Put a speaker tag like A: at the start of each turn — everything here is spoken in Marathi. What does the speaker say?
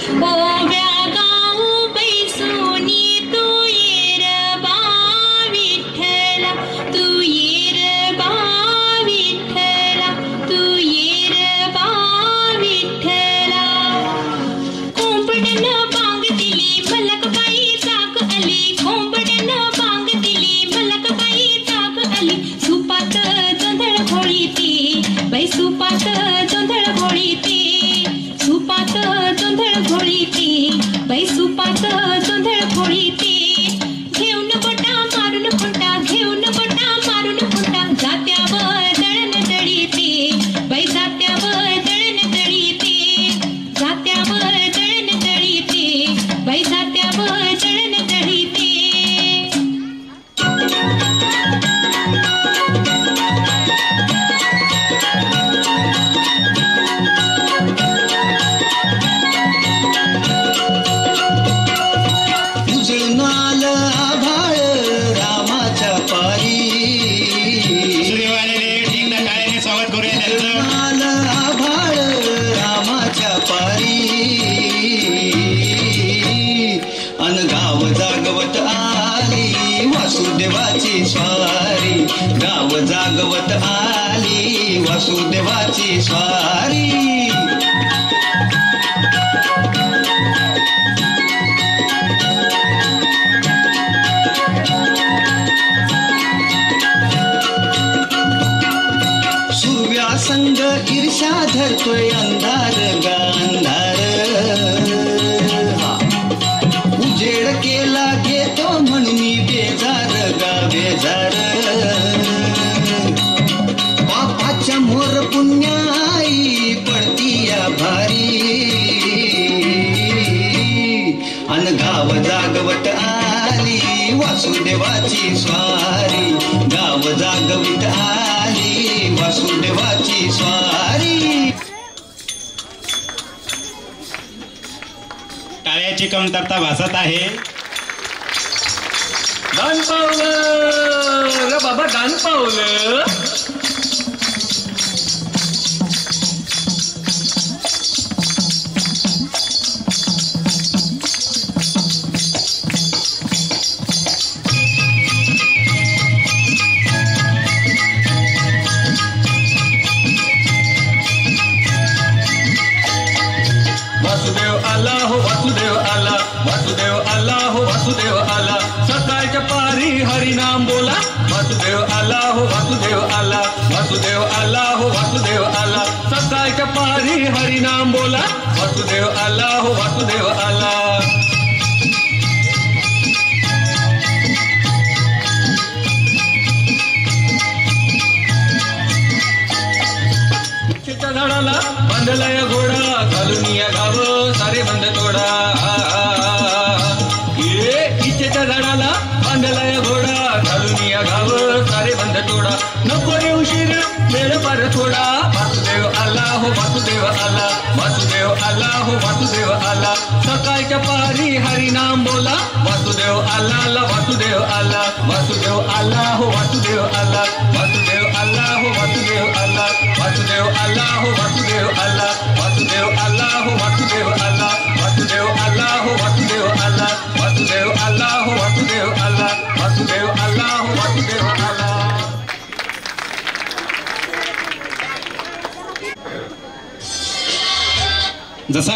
A: ओव्या गाऊ बैसोनी तू येर बा विठ्ठला, तू येर बा विठ्ठला, तू येर बा विठ्ठला. कोंबड्यानं बांग दिली मलक बाई जाग आली, कोंबड्यानं बांग दिली मलक बाई जाग आली. सुपात जोंधळ घोळीती बाई, सुपात जोंधळ घोळीती, सुपात जोंधळ घोळीती बाई, सुपात जोंधळ घोळीती. घेऊन बोटा मारून खुंटा, घेऊन बोटा मारून खुंटा, जात्यावर दळण दळीती बाई, जात्यावर दळण दळीती, जात्यावर दळण दळीती बाई, जात्यावर दळण दळीती.
B: उजळणाल आभाळ रामाच्या पारी,
C: सूर्यवालेले एकदा टाळ्याने स्वागत करूया त्यांचं.
B: उजळणाल आभाळ रामाच्या पारी, अन गाव जागवत आली वासुदेवाची स्वारी, गाव जागवत आली वासुदेवाची स्वारी. संग ईर्ष्या धरतोय अंधार गा अंधार, उजेड केला घेतो म्हणून बेजार गा बेजार. पापाच्या मोर पुण्याई पडतीया भारी, अन गाव जागवत आली वासुदेवाची स्वारी, गाव जागवित आली वासुदेवाची स्वारी.
C: टाळ्याची कमतरता भासत आहे.
D: दान पावलं ग बाबा, दान पावलं. वासुदेव आला हो, वासुदेव आला, वासुदेव आला हो, वासुदेव आला. सकाळच्या पारी हरिनाम बोला. वासुदेव आला हो, वासुदेव आला, वासुदेव आला हो, वासुदेव आला. सकाळच्या पारी हरिनाम बोला. वासुदेव आला हो, वासुदेव आला. इच्छेच्या झाडाला बांधलाय घोडा, घालून या गाव सारे बंद तोडा. इच्छेच्या झाडाला बांधलाय घोडा, घालून या गाव सारे बंद तोडा. नको रे उशीर वेळ पार थोडा. वासुदेव आला हो, वासुदेव आला, वासुदेव आला हो, वासुदेव आला. सकाळच्या पारी हरिनाम बोला. वासुदेव आला, वासुदेव आला, वासुदेव आला हो, वासुदेव आला, वासुदेव आला हो, वासुदेव आला, वासुदेव आला हो, वासुदेव आला, वासुदेव आला हो, वासुदेव आला, वासुदेव आला हो, वासुदेव आला, वासुदेव आला हो, वासुदेव आला, वासुदेव आला हो, वासुदेव आला.
C: जसा